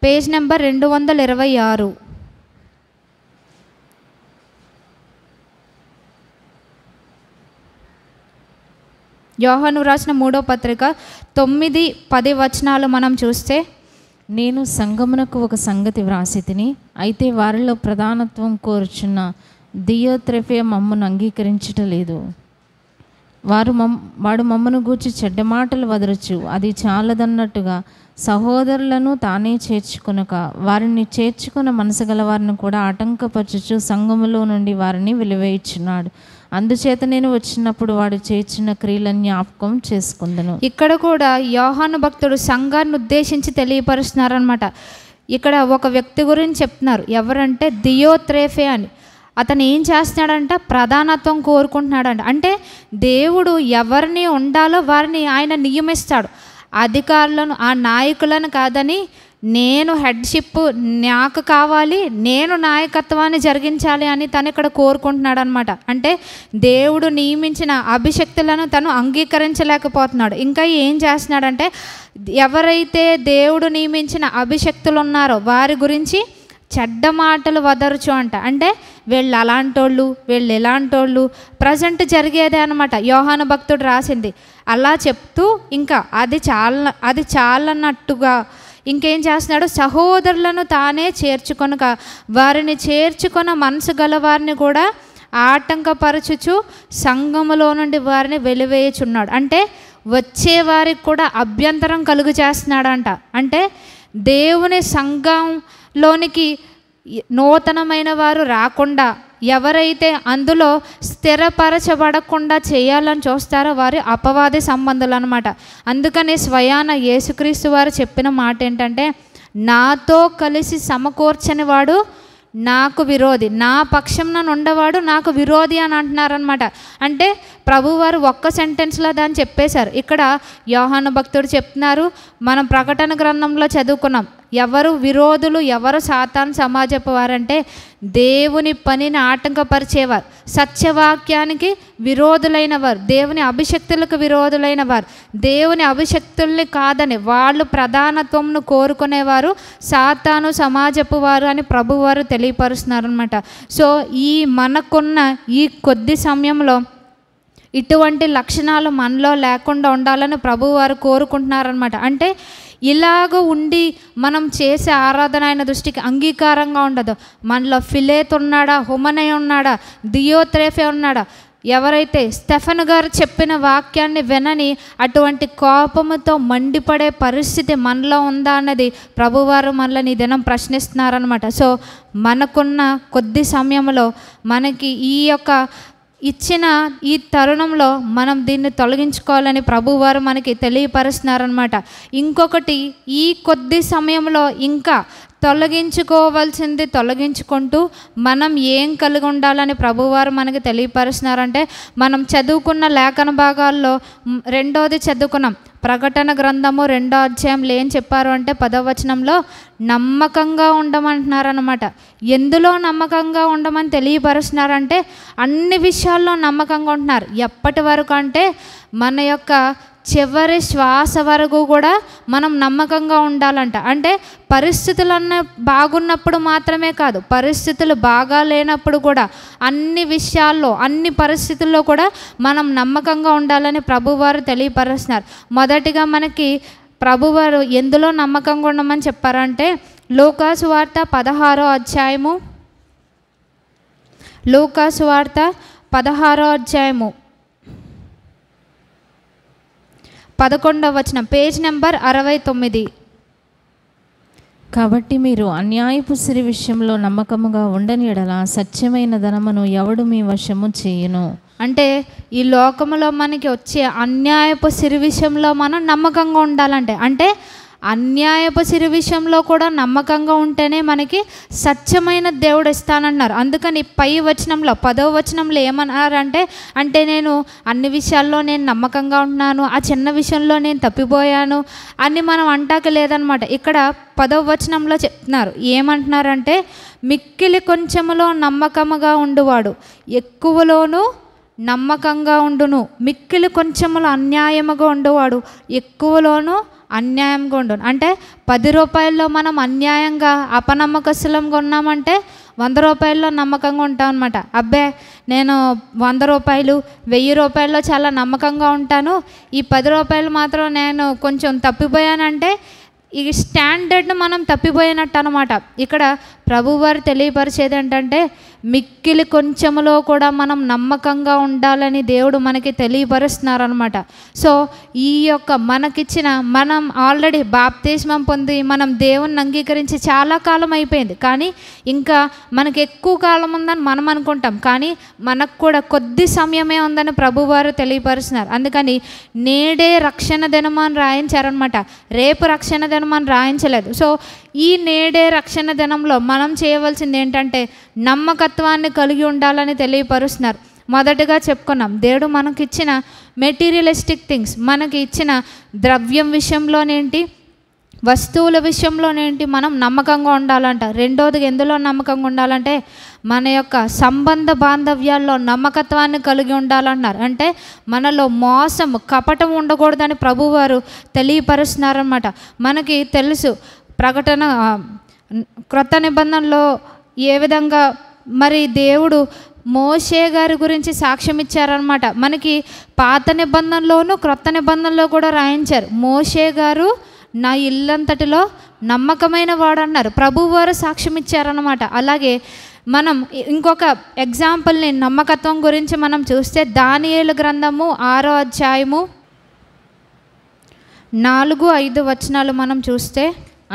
A: పేజ్ నెంబర్ 226. యోహాను రాసిన 3వ పత్రిక 9-10 వచనాలు మనం చూస్తే,
B: నేను సంగమునకు ఒక సంగతి వ్రాసి తిని, అయితే వారిలో ప్రధానత్వం కోరుచున్న దియోత్రెఫే మమ్మను అంగీకరించటలేదు. వాడు మమ్మను గూర్చి చెడ్డ మాటలు వదరచ్చు, అది చాలదన్నట్టుగా సహోదరులను తానే చేర్చుకొనక వారిని చేర్చుకున్న మనసు గల వారిని కూడా ఆటంకపరచుచు సంఘములో నుండి వారిని వెలివేయుచున్నాడు. అందుచేత నేను వచ్చినప్పుడు వాడు చేర్చిన క్రియలను జ్ఞాపకం చేసుకుందను.
A: ఇక్కడ కూడా యోహాను భక్తుడు సంఘాన్ని ఉద్దేశించి తెలియపరుస్తున్నారనమాట. ఇక్కడ ఒక వ్యక్తి గురించి చెప్తున్నారు, ఎవరంటే దియోత్రేఫే అని. అతను ఏం చేస్తున్నాడంట? ప్రధానత్వం కోరుకుంటున్నాడంట. అంటే దేవుడు ఎవరిని ఉండాలో వారిని ఆయన నియమిస్తాడు. అధికారులను, ఆ నాయకులను కాదని నేను హెడ్షిప్ నాకు కావాలి, నేను నాయకత్వాన్ని జరిగించాలి అని తను ఇక్కడ కోరుకుంటున్నాడు అనమాట. అంటే దేవుడు నియమించిన అభిషక్తులను తను అంగీకరించలేకపోతున్నాడు. ఇంకా ఏం చేస్తున్నాడంటే ఎవరైతే దేవుడు నియమించిన అభిషక్తులు ఉన్నారో వారి గురించి చెడ్డ మాటలు వదరచు అంట. అంటే వీళ్ళు అలాంటోళ్ళు, వీళ్ళు ఎలాంటోళ్ళు, ప్రజెంట్ జరిగేదే అనమాట. యోహాను భక్తుడు రాసింది అలా చెప్తూ ఇంకా అది చాలన్నట్టుగా ఇంకేం చేస్తున్నాడు? సహోదరులను తానే చేర్చుకొనక వారిని చేర్చుకొన మనసు గల వారిని కూడా ఆటంకపరచుచు సంఘములో నుండి వారిని వెలివేయుచున్నాడు. అంటే వచ్చే వారికి కూడా అభ్యంతరం కలుగు చేస్తున్నాడంట. అంటే దేవుని సంఘంలోనికి నూతనమైన వారు రాకుండా, ఎవరైతే అందులో స్థిరపరచబడకుండా చేయాలని చూస్తారో వారి అపవాది సంబంధాలు అనమాట. అందుకని స్వయాన యేసుక్రీస్తు వారు చెప్పిన మాట ఏంటంటే, నాతో కలిసి సమకూర్చని వాడు నాకు విరోధి, నా పక్షంన ఉండవాడు నాకు విరోధి అని అంటున్నారనమాట. అంటే ప్రభువారు ఒక్క సెంటెన్స్లో దాన్ని చెప్పేశారు. ఇక్కడ యోహాను భక్తుడు చెప్తున్నారు, మనం ప్రకటన గ్రంథంలో చదువుకున్నాం, ఎవరు విరోధులు, ఎవరు సాతాను సమాజపు వారంటే దేవుని పనిని ఆటంకపరిచేవారు, సత్యవాక్యానికి విరోధులైన వారు, దేవుని అభిషక్తులకు విరోధులైన వారు, దేవుని అభిషక్తుల్ని కాదని వాళ్ళు ప్రధానత్వంను కోరుకునేవారు సాతాను సమాజపు వారు అని ప్రభువారు తెలియపరుస్తున్నారు అనమాట. సో ఈ మనకున్న ఈ కొద్ది సమయంలో ఇటువంటి లక్షణాలు మనలో లేకుండా ఉండాలని ప్రభువారు కోరుకుంటున్నారనమాట. అంటే ఇలాగ ఉండి మనం చేసే ఆరాధన ఆయన దృష్టికి అంగీకారంగా ఉండదు. మనలో ఫిలేత్ ఉన్నాడా, హుమనై ఉన్నాడా, దియోత్రేఫే ఉన్నాడా, ఎవరైతే స్టెఫెన్ గారు చెప్పిన వాక్యాన్ని వినని అటువంటి కోపముతో మండిపడే పరిస్థితి మనలో ఉందా అన్నది ప్రభువారు మనల్ని ఈ దినం ప్రశ్నిస్తున్నారనమాట. సో మనకున్న కొద్ది సమయంలో మనకి ఈ యొక్క ఇచ్చిన ఈ తరుణంలో మనం దీన్ని తొలగించుకోవాలని ప్రభువారు మనకి తెలియపరుస్తున్నారనమాట. ఇంకొకటి, ఈ కొద్ది సమయంలో ఇంకా తొలగించుకోవాల్సింది తొలగించుకుంటూ మనం ఏం కలిగి ఉండాలని ప్రభువారు మనకి తెలియపరుస్తున్నారంటే, మనం చదువుకున్న లేఖన భాగాల్లో రెండోది చదువుకున్నాం. ప్రకటన గ్రంథము 2వ అధ్యాయంలో ఏం చెప్పారు అంటే 10వ వచనంలో నమ్మకంగా ఉండమంటున్నారనమాట. ఎందులో నమ్మకంగా ఉండమని తెలియపరుస్తున్నారంటే అన్ని విషయాల్లో నమ్మకంగా ఉంటున్నారు. ఎప్పటి వరకు అంటే మన యొక్క చివరి శ్వాస వరకు కూడా మనం నమ్మకంగా ఉండాలంట. అంటే పరిస్థితులన్నీ బాగున్నప్పుడు మాత్రమే కాదు, పరిస్థితులు బాగా లేనప్పుడు కూడా అన్ని విషయాల్లో అన్ని పరిస్థితుల్లో కూడా మనం నమ్మకంగా ఉండాలని ప్రభువారు తెలియపరుస్తున్నారు. మొదటిగా మనకి ప్రభువారు ఎందులో నమ్మకంగా ఉండమని చెప్పారంటే లూకాసు వార్త 16వ అధ్యాయము, లూకాసు వార్త 16వ అధ్యాయము 11వ వచనం, పేజ్ నెంబర్ 69.
B: కాబట్టి మీరు అన్యాయపు సిరి విషయంలో నమ్మకముగా ఉండని ఎడల సత్యమైన ధనమును ఎవడు మీ వశము చేయును.
A: అంటే ఈ లోకములో మనకి వచ్చే అన్యాయపు సిరి విషయంలో మనం నమ్మకంగా ఉండాలంటే, అంటే అన్యాయపు సిరి విషయంలో కూడా నమ్మకంగా ఉంటేనే మనకి సత్యమైన దేవుడు ఇస్తానన్నారు. అందుకని పై వచనంలో 10వ వచనంలో ఏమన్నారంటే, అంటే నేను అన్ని విషయాల్లో నేను నమ్మకంగా ఉంటున్నాను, ఆ చిన్న విషయంలో నేను తప్పిపోయాను అని మనం అంటాక లేదనమాట. ఇక్కడ 10వ వచనంలో చెప్తున్నారు. ఏమంటున్నారంటే, మిక్కిలి కొంచెములో నమ్మకముగా ఉండువాడు ఎక్కువలోనూ నమ్మకంగా ఉండును, మిక్కిలి కొంచెములో అన్యాయముగా ఉండేవాడు ఎక్కువలోనూ అన్యాయంగా ఉండును. అంటే 10 రూపాయల్లో మనం అన్యాయంగా అపనమ్మకస్తులంగా ఉన్నామంటే 100 రూపాయల్లో నమ్మకంగా ఉంటాం అనమాట. అబ్బే నేను 100 రూపాయలు 1000 రూపాయల్లో చాలా నమ్మకంగా ఉంటాను, ఈ 10 రూపాయలు మాత్రం నేను కొంచెం తప్పిపోయానంటే ఈ స్టాండర్డ్ను మనం తప్పిపోయినట్టు అనమాట. ఇక్కడ ప్రభువారు తెలియపరిచేది ఏంటంటే మిక్కిలి కొంచెములో కూడా మనం నమ్మకంగా ఉండాలని దేవుడు మనకి తెలియపరుస్తున్నారనమాట. సో ఈ యొక్క మనకిచ్చిన, మనం ఆల్రెడీ బాప్తిస్మం పొంది మనం దేవుణ్ణి అంగీకరించి చాలా కాలం అయిపోయింది, కానీ ఇంకా మనకి ఎక్కువ కాలం ఉందని మనం అనుకుంటాం, కానీ మనకు కూడా కొద్ది సమయమే ఉందని ప్రభువారు తెలియపరుస్తున్నారు. అందుకని నేడే రక్షణ దినమని రాయించారనమాట, రేపు రక్షణ దినమని రాయించలేదు. సో ఈ నేడే రక్షణ దినంలో మనం చేయవలసింది ఏంటంటే నమ్మకత్వాన్ని కలిగి ఉండాలని తెలియపరుస్తున్నారు. మొదటగా చెప్పుకున్నాం, దేవుడు మనకిచ్చిన మెటీరియలిస్టిక్ థింగ్స్, మనకి ఇచ్చిన ద్రవ్యం విషయంలోనేంటి, వస్తువుల విషయంలోనేంటి మనం నమ్మకంగా ఉండాలంట. రెండోదిగా ఎందులో నమ్మకంగా ఉండాలంటే మన యొక్క సంబంధ బాంధవ్యాల్లో నమ్మకత్వాన్ని కలిగి ఉండాలన్నారు. అంటే మనలో మోసం, కపటం ఉండకూడదని ప్రభువారు తెలియపరుస్తున్నారన్నమాట. మనకి తెలుసు ప్రకటన క్రొత్త నిబంధనలో ఏ విధంగా మరి దేవుడు మోషే గారి గురించి సాక్ష్యం ఇచ్చారనమాట. మనకి పాత నిబంధనలోను క్రొత్త నిబంధనలో కూడా రాయించారు, మోషే గారు నా ఇల్లంతటిలో నమ్మకమైన వాడు అన్నారు, ప్రభువారు సాక్ష్యం ఇచ్చారనమాట. అలాగే మనం ఇంకొక ఎగ్జాంపుల్ని నమ్మకత్వం గురించి మనం చూస్తే దానియేలు గ్రంథము 6వ అధ్యాయము 4-5 వచనాలు మనం చూస్తే,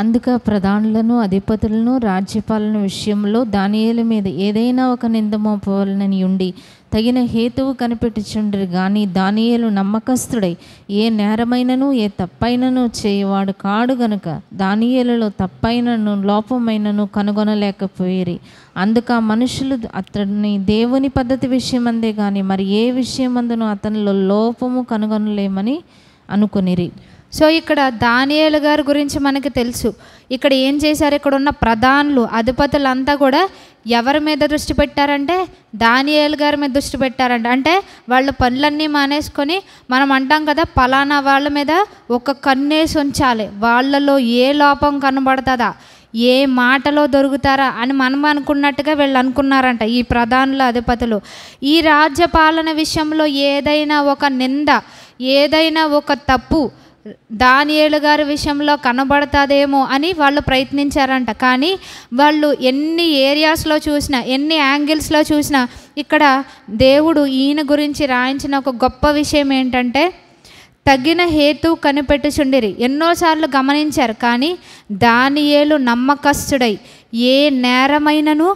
B: అందుక ప్రధానులను అధిపతులను రాజ్యపాలన విషయంలో దానియేలు మీద ఏదైనా ఒక నింద మోపవలనని ఉండి తగిన హేతువు కనిపెట్టుచుండ్రి గాని దానియేలు నమ్మకస్తుడై ఏ నేరమైనను ఏ తప్పైనను చేయవాడు కాడు గనుక దానియేలులో తప్పైనను లోపమైనను కనుగొనలేకపోయిరి. అందుక మనుషులు అతడిని దేవుని పద్ధతి విషయమందే కానీ మరి ఏ విషయమందును అతనిలో లోపము కనుగొనలేమని అనుకొనిరి.
A: సో ఇక్కడ దానియేలు గారి గురించి మనకి తెలుసు. ఇక్కడ ఏం చేశారు, ఇక్కడ ఉన్న ప్రధానులు అధిపతులంతా కూడా ఎవరి మీద దృష్టి పెట్టారంటే దానియేలు గారి మీద దృష్టి పెట్టారంట. అంటే వాళ్ళ పనులన్నీ మానేసుకొని, మనం అంటాం కదా పలానా వాళ్ళ మీద ఒక కన్నేసి ఉంచాలి, వాళ్ళలో ఏ లోపం కనబడుతుందా, ఏ మాటలో దొరుకుతారా అని మనం అనుకున్నట్టుగా వీళ్ళు అనుకున్నారంట ఈ ప్రధానుల అధిపతులు. ఈ రాజ్య పాలన విషయంలో ఏదైనా ఒక నింద, ఏదైనా ఒక తప్పు దానియేలు గారి విషయంలో కనబడుతుందేమో అని వాళ్ళు ప్రయత్నించారంట. కానీ వాళ్ళు ఎన్ని ఏరియాస్లో చూసినా, ఎన్ని యాంగిల్స్లో చూసినా, ఇక్కడ దేవుడు ఈయన గురించి రాయించిన ఒక గొప్ప విషయం ఏంటంటే తగిన హేతు కనిపెట్టుచుండిరి. ఎన్నోసార్లు గమనించారు, కానీ దానియేలు నమ్మకస్తుడై ఏ నేరమైనను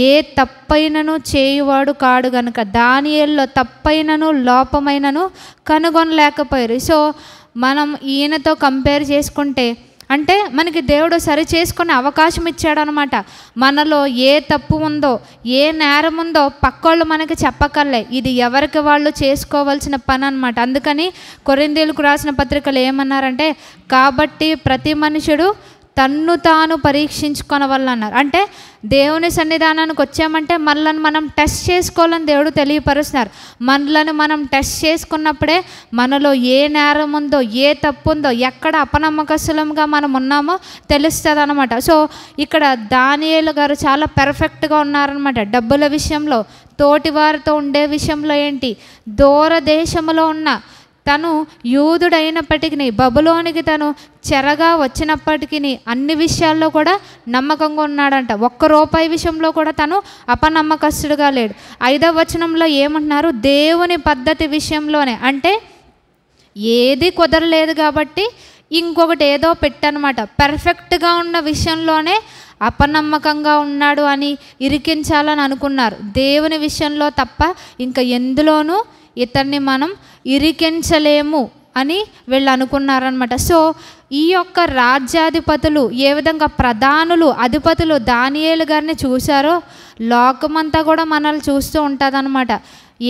A: ఏ తప్పైనను చేయువాడు కాడు గనుక దానియేలులో తప్పైనను లోపమైనను కనుగొనలేకపోయారు. సో మనం ఈయనతో కంపేర్ చేసుకుంటే అంటే మనకి దేవుడు సరి చేసుకునే అవకాశం ఇచ్చాడు అనమాట. మనలో ఏ తప్పు ఉందో, ఏ నేరం ఉందో పక్కోళ్ళు మనకి చెప్పకర్లే, ఇది ఎవరికి వాళ్ళు చేసుకోవాల్సిన పని అనమాట. అందుకని కొరింథీయులకు రాసిన పత్రికలు ఏమన్నారంటే, కాబట్టి ప్రతి మనుషుడు తన్ను తాను పరీక్షించుకొనవలన్నారు. అంటే దేవుని సన్నిధానానికి వచ్చామంటే మనలను మనం టెస్ట్ చేసుకోవాలని దేవుడు తెలియపరుస్తున్నారు. మనలను మనం టెస్ట్ చేసుకున్నప్పుడే మనలో ఏ నేరం ఉందో, ఏ తప్పు ఉందో, ఎక్కడ అపనమ్మకస్తులంగా మనం ఉన్నామో తెలుస్తుంది అనమాట. సో ఇక్కడ దానియేలు గారు చాలా పెర్ఫెక్ట్గా ఉన్నారనమాట. డబ్బుల విషయంలో, తోటి వారితో ఉండే విషయంలో ఏంటి, దూర దేశంలో ఉన్న తను యూదుడైనప్పటికీ బబులోనికి తను చెరగా వచ్చినప్పటికీ అన్ని విషయాల్లో కూడా నమ్మకంగా ఉన్నాడంట. ₹1 విషయంలో కూడా తను అపనమ్మకస్తుడుగా లేడు. 5వ వచనంలో ఏమంటున్నారు, దేవుని పద్ధతి విషయంలోనే, అంటే ఏది కుదరలేదు కాబట్టి ఇంకొకటి ఏదో పెట్టనమాట. పెర్ఫెక్ట్గా ఉన్న విషయంలోనే అపనమ్మకంగా ఉన్నాడు అని ఇరికించాలని అనుకున్నారు. దేవుని విషయంలో తప్ప ఇంకా ఎందులోనూ ఇతన్ని మనం ఇరికించలేము అని వీళ్ళు అనుకున్నారనమాట. సో ఈ యొక్క రాజ్యాధిపతులు ఏ విధంగా ప్రధానులు అధిపతులు దానియేలు గారిని చూశారో లోకమంతా కూడా మనల్ని చూస్తూ ఉంటుందన్నమాట.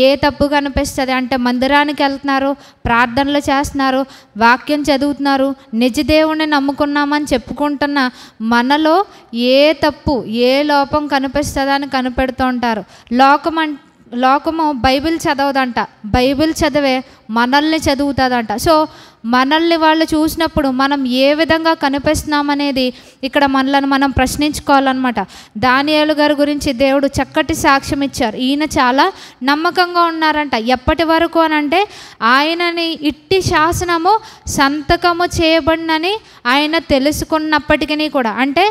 A: ఏ తప్పు కనిపిస్తుంది అంటే మందిరానికి వెళ్తున్నారు, ప్రార్థనలు చేస్తున్నారు, వాక్యం చదువుతున్నారు, నిజ దేవుణ్ణి నమ్ముకున్నామని చెప్పుకుంటున్న మనలో ఏ తప్పు ఏ లోపం కనిపిస్తుందని కనిపెడుతూ ఉంటారు. లోకము బైబిల్ చదవదంట, బైబిల్ చదివే మనల్ని చదువుతుందంట. సో మనల్ని వాళ్ళు చూసినప్పుడు మనం ఏ విధంగా కనిపిస్తున్నామనేది ఇక్కడ మనల్ని మనం ప్రశ్నించుకోవాలన్నమాట. దానియేలు గారి గురించి దేవుడు చక్కటి సాక్ష్యం ఇచ్చారు. ఈయన చాలా నమ్మకంగా ఉన్నారంట. ఎప్పటి వరకు అని అంటే ఆయనని ఇట్టి శాసనము సంతకము చేయబడినని ఆయన తెలుసుకున్నప్పటికీ కూడా, అంటే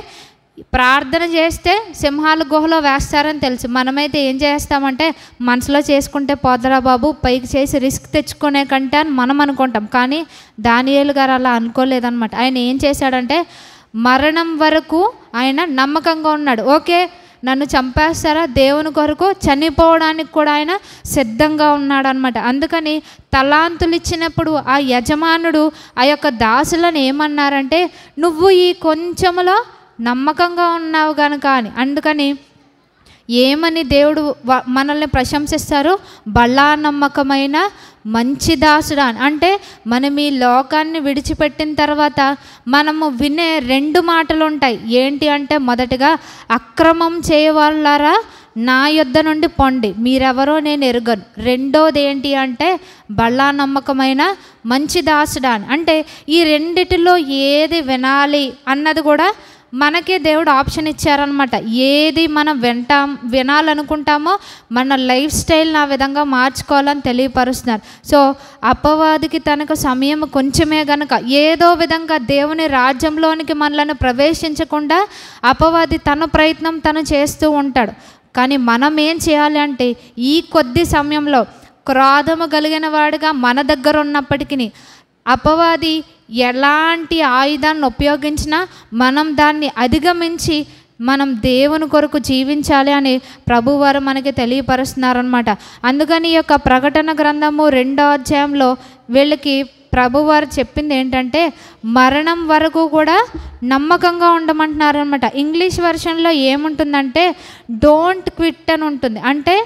A: ప్రార్థన చేస్తే సింహాల గుహలో వేస్తారని తెలుసు. మనమైతే ఏం చేస్తామంటే మనసులో చేసుకుంటే పోదరా బాబు, పైకి చేసి రిస్క్ తెచ్చుకునే కంటే అని మనం అనుకుంటాం. కానీ దానియేలు గారు అలా అనుకోలేదన్నమాట. ఆయన ఏం చేశాడంటే మరణం వరకు ఆయన నమ్మకంగా ఉన్నాడు. ఓకే, నన్ను చంపేస్తారా, దేవుని కొరకు చనిపోవడానికి కూడా ఆయన సిద్ధంగా ఉన్నాడు అనమాట. అందుకని తలాంతులు ఇచ్చినప్పుడు ఆ యజమానుడు ఆ యొక్క దాసులను ఏమన్నారంటే, నువ్వు ఈ కొంచెములో నమ్మకంగా ఉన్నావు కనుక అని. అందుకని ఏమని దేవుడు మనల్ని ప్రశంసిస్తారు, బలా నమ్మకమైన మంచి దాసుడా అని. అంటే మనం ఈ లోకాన్ని విడిచిపెట్టిన తర్వాత మనము వినే 2 మాటలు ఉంటాయి. ఏంటి అంటే, మొదటిగా అక్రమం చేయవాళ్ళారా నా యొద్ద నుండి పొండి, మీరెవరో నేను ఎరుగను. రెండోది ఏంటి అంటే బలా నమ్మకమైన మంచి దాసుడా అని. అంటే ఈ రెండిటిలో ఏది వినాలి అన్నది కూడా మనకే దేవుడు ఆప్షన్ ఇచ్చారనమాట. ఏది మనం వినాలనుకుంటామో మన లైఫ్ స్టైల్ని ఆ విధంగా మార్చుకోవాలని తెలియపరుస్తున్నారు. సో అపవాదికి తనకు సమయం కొంచెమే గనుక ఏదో విధంగా దేవుని రాజ్యంలోనికి మనల్ని ప్రవేశించకుండా అపవాది తన ప్రయత్నం తను చేస్తూ ఉంటాడు. కానీ మనం ఏం చేయాలి అంటే ఈ కొద్ది సమయంలో క్రోధము కలిగిన వాడిగా మన దగ్గర ఉన్నప్పటికీ అపవాది ఎలాంటి ఆయుధాన్ని ఉపయోగించినా మనం దాన్ని అధిగమించి మనం దేవుని కొరకు జీవించాలి అని ప్రభువారు మనకి తెలియపరుస్తున్నారనమాట. అందుకని ఈ యొక్క ప్రకటన గ్రంథము 2వ అధ్యాయంలో వీళ్ళకి ప్రభువారు చెప్పింది ఏంటంటే మరణం వరకు కూడా నమ్మకంగా ఉండమంటున్నారనమాట. ఇంగ్లీష్ వెర్షన్లో ఏముంటుందంటే డోంట్ క్విట్ అని ఉంటుంది. అంటే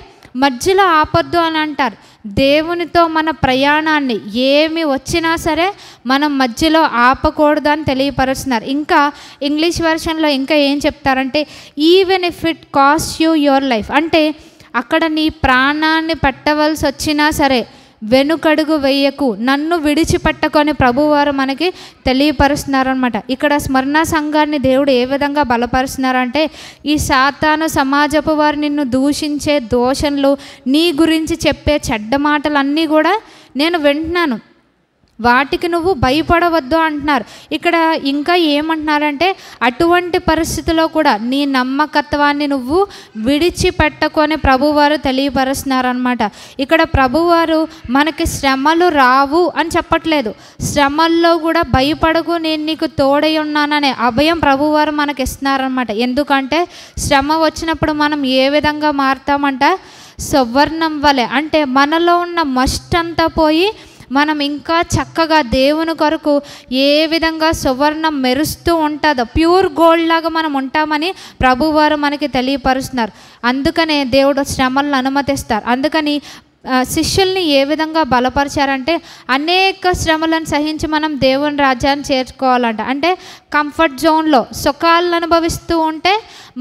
A: మధ్యలో ఆపొద్దు అని అంటారు. దేవునితో మన ప్రయాణాన్ని ఏమి వచ్చినా సరే మనం మధ్యలో ఆపకూడదు అని తెలియపరుస్తున్నారు. ఇంకా ఇంగ్లీష్ వెర్షన్లో ఇంకా ఏం చెప్తారంటే, even if it cost you your life, అంటే అక్కడ నీ ప్రాణాన్ని పెట్టవలసి వచ్చినా సరే వెనుకడుగు వేయకు, నన్ను విడిచిపెట్టకొని ప్రభువారు మనకి తెలియపరుస్తున్నారనమాట. ఇక్కడ స్మరణ సంఘాన్ని దేవుడు ఏ విధంగా బలపరుస్తున్నారంటే, ఈ సాతాను సమాజపు వారు నిన్ను దూషించే దోషణలు, నీ గురించి చెప్పే చెడ్డ మాటలన్నీ కూడా నేను వింటున్నాను, వాటికి నువ్వు భయపడవద్దు అంటున్నారు. ఇక్కడ ఇంకా ఏమంటున్నారంటే, అటువంటి పరిస్థితిలో కూడా నీ నమ్మకత్వాన్ని నువ్వు విడిచిపెట్టకొని ప్రభువారు తెలియపరుస్తున్నారనమాట. ఇక్కడ ప్రభువారు మనకి శ్రమలు రావు అని చెప్పట్లేదు, శ్రమల్లో కూడా భయపడకు, నేను నీకు తోడై ఉన్నాననే అభయం ప్రభువారు మనకి ఇస్తున్నారనమాట. ఎందుకంటే శ్రమ వచ్చినప్పుడు మనం ఏ విధంగా మారుతామంట, సువర్ణం వలె, అంటే మనలో ఉన్న మస్ట్ అంతా పోయి మనం ఇంకా చక్కగా దేవుని కొరకు ఏ విధంగా సువర్ణం మెరుస్తూ ఉంటుందో, ప్యూర్ గోల్డ్ లాగా మనం ఉంటామని ప్రభువారు మనకి తెలియపరుస్తున్నారు. అందుకనే దేవుడు శ్రమలను అనుమతిస్తారు. అందుకని శిష్యుల్ని ఏ విధంగా బలపరిచారంటే, అనేక శ్రమలను సహించి మనం దేవుని రాజ్యాన్ని చేర్చుకోవాలంట. అంటే కంఫర్ట్ జోన్లో సుఖాలను అనుభవిస్తూ ఉంటే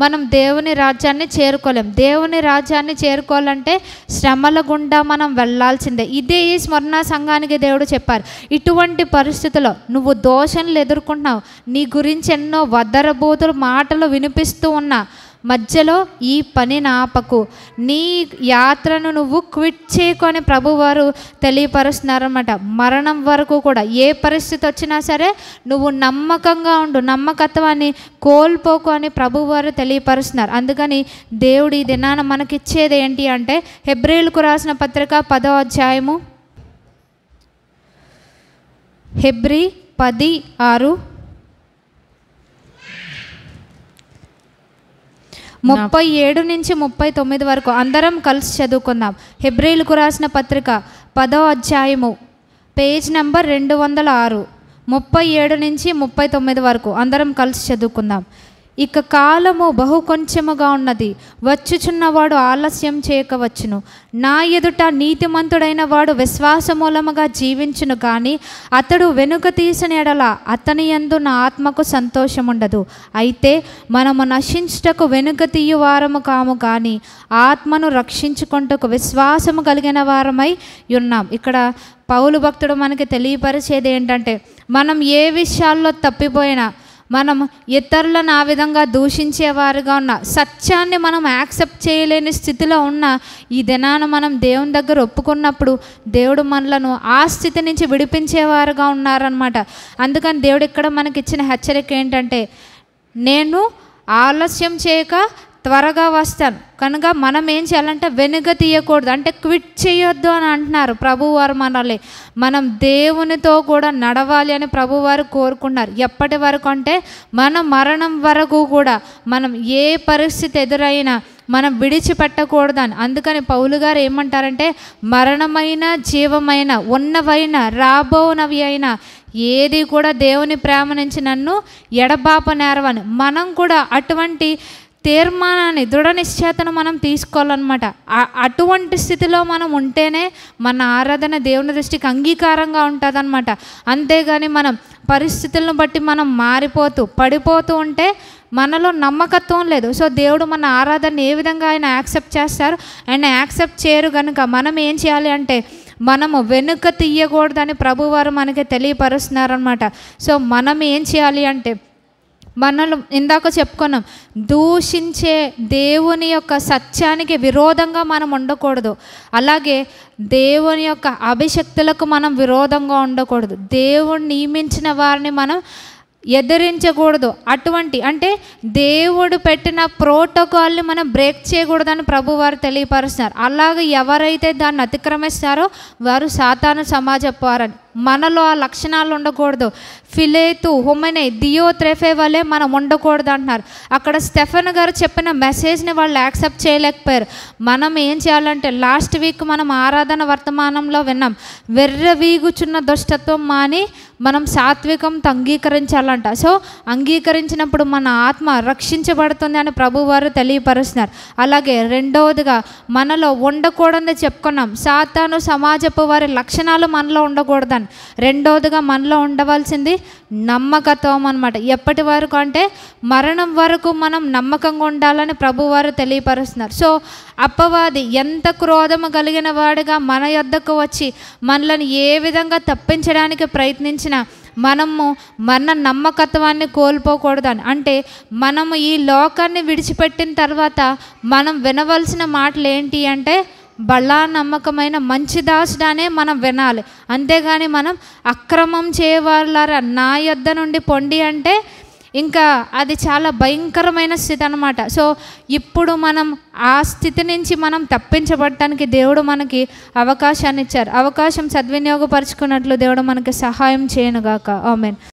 A: మనం దేవుని రాజ్యాన్ని చేరుకోలేం. దేవుని రాజ్యాన్ని చేరుకోవాలంటే శ్రమల గుండా మనం వెళ్ళాల్సిందే. ఇదే ఈ స్మరణ సంఘానికి దేవుడు చెప్పారు. ఇటువంటి పరిస్థితుల్లో నువ్వు దోషణలు ఎదుర్కొంటున్నావు, నీ గురించి ఎన్నో వదరబోతులు మాటలు వినిపిస్తూ ఉన్నా మధ్యలో ఈ పని నాపకు, నీ యాత్రను నువ్వు క్విట్ చేయకొని ప్రభువారు తెలియపరుస్తున్నారన్నమాట. మరణం వరకు కూడా ఏ పరిస్థితి వచ్చినా సరే నువ్వు నమ్మకంగా ఉండు, నమ్మకత్వాన్ని కోల్పోకు అని ప్రభువారు తెలియపరుస్తున్నారు. అందుకని దేవుడు ఈ దినాన మనకిచ్చేది ఏంటి అంటే, హెబ్రీయులకు రాసిన పత్రిక 10వ అధ్యాయము, హెబ్రీ 10:6 37 నుంచి 39 వరకు అందరం కలిసి చదువుకుందాం. హెబ్రీయులకు రాసిన పత్రిక 10వ అధ్యాయము, పేజ్ నెంబర్ 206, 37 నుంచి 39 వరకు అందరం కలిసి చదువుకుందాం. ఇక కాలము బహు కొంచెముగా ఉన్నది, వచ్చుచున్నవాడు ఆలస్యం చేయకవచ్చును. నా ఎదుట నీతిమంతుడైన వాడు విశ్వాసమూలముగా జీవించును, కానీ అతడు వెనుక తీసిన ఎడల అతని యందు నా ఆత్మకు సంతోషముండదు. అయితే మనము నశించుటకు వెనుక తీయు వారము కాము, కానీ ఆత్మను రక్షించుకొనుటకు విశ్వాసము కలిగిన వారమై ఉన్నాం. ఇక్కడ పౌలు భక్తుడు మనకి తెలియపరిచేది ఏంటంటే, మనం ఏ విషయాల్లో తప్పిపోయినా, మనం ఇతరులను ఆ విధంగా దూషించేవారుగా ఉన్న, సత్యాన్ని మనం యాక్సెప్ట్ చేయలేని స్థితిలో ఉన్న ఈ దినాన మనం దేవుని దగ్గర ఒప్పుకున్నప్పుడు దేవుడు మనలను ఆ స్థితి నుంచి విడిపించేవారుగా ఉన్నారనమాట. అందుకని దేవుడు ఇక్కడ మనకి ఇచ్చిన హెచ్చరిక ఏంటంటే, నేను ఆలస్యం చేయక త్వరగా వస్తాను, కనుక మనం ఏం చేయాలంటే వెనుక తీయకూడదు, అంటే క్విట్ చేయొద్దు అని అంటున్నారు ప్రభువారు. మనం దేవునితో కూడా నడవాలి అని ప్రభువారు కోరుకున్నారు. ఎప్పటి వరకు అంటే మన మరణం వరకు కూడా మనం ఏ పరిస్థితి ఎదురైనా మనం విడిచిపెట్టకూడదని. అందుకని పౌలు గారు ఏమంటారంటే, మరణమైన జీవమైన ఉన్నవైన రాబోనవి అయినా ఏది కూడా దేవుని ప్రేమ నుంచి నన్ను ఎడబాపనేరవని. మనం కూడా అటువంటి తీర్మానాన్ని, దృఢ నిశ్చయతను మనం తీసుకోవాలన్నమాట. అటువంటి స్థితిలో మనం ఉంటేనే మన ఆరాధన దేవుని దృష్టికి అంగీకారంగా ఉంటుందన్నమాట. అంతేగాని మనం పరిస్థితులను బట్టి మనం మారిపోతూ పడిపోతూ ఉంటే మనలో నమ్మకత్వం లేదు. సో దేవుడు మన ఆరాధన ఏ విధంగా ఆయన యాక్సెప్ట్ చేస్తారు, ఆయన యాక్సెప్ట్ చేయరు. కనుక మనం ఏం చేయాలి అంటే, మనము వెనుక తీయకూడదని ప్రభువారు మనకి తెలియపరుస్తున్నారనమాట. సో మనం ఏం చేయాలి అంటే, మనల్ని ఇందాక చెప్పుకున్నాం, దూషించే దేవుని యొక్క సత్యానికి విరోధంగా మనం ఉండకూడదు. అలాగే దేవుని యొక్క అభిషక్తులకు మనం విరోధంగా ఉండకూడదు. దేవుడు నియమించిన వారిని మనం ఎదిరించకూడదు. అటువంటి అంటే దేవుడు పెట్టిన ప్రోటోకాల్ని మనం బ్రేక్ చేయకూడదని ప్రభువారు తెలియపరుస్తున్నారు. అలాగే ఎవరైతే దాన్ని అతిక్రమిస్తారో వారు సాతాను సమాజపు వారని. మనలో ఆ లక్షణాలు ఉండకూడదు. ఫిలేతు హుమెనే దియో త్రెఫే వలె మనం ఉండకూడదు అంటున్నారు. అక్కడ స్టెఫెన్ గారు చెప్పిన మెసేజ్ని వాళ్ళు యాక్సెప్ట్ చేయలేకపోయారు. మనం ఏం చేయాలంటే, లాస్ట్ వీక్ మనం ఆరాధన వర్తమానంలో విన్నాం, వెర్రవీగుచున్న దుష్టత్వం మాని మనం సాత్వికంతో అంగీకరించాలంట. సో అంగీకరించినప్పుడు మన ఆత్మ రక్షించబడుతుంది అని ప్రభువారు తెలియపరుస్తున్నారు. అలాగే రెండవదిగా మనలో ఉండకూడదని చెప్పుకున్నాం, సాతాను సమాజపు వారి లక్షణాలు మనలో ఉండకూడదని. రెండవదిగా మనలో ఉండవలసింది నమ్మకత్వం అన్నమాట. ఎప్పటి వరకు అంటే మరణం వరకు మనం నమ్మకంగా ఉండాలని ప్రభువారు తెలియపరుస్తున్నారు. సో అపవాది ఎంత క్రోధము కలిగిన వాడిగా మన యొద్దకు వచ్చి మనల్ని ఏ విధంగా తప్పించడానికి ప్రయత్నించినా మనము మన నమ్మకత్వాన్ని కోల్పోకూడదని. అంటే మనము ఈ లోకాన్ని విడిచిపెట్టిన తర్వాత మనం వినవలసిన మాటలు ఏంటి అంటే, బలా నమ్మకమైన మంచి దాసుడానే మనం వినాలి. అంతేగాని మనం అక్రమం చేయవాళ్ళారా నా యొద్ద నుండి పొండి అంటే ఇంకా అది చాలా భయంకరమైన స్థితి అన్నమాట. సో ఇప్పుడు మనం ఆ స్థితి నుంచి మనం తప్పించబడటానికి దేవుడు మనకి అవకాశాన్ని ఇచ్చారు. అవకాశం సద్వినియోగపరుచుకున్నట్లు దేవుడు మనకి సహాయం చేయనుగాక. ఆమేన్.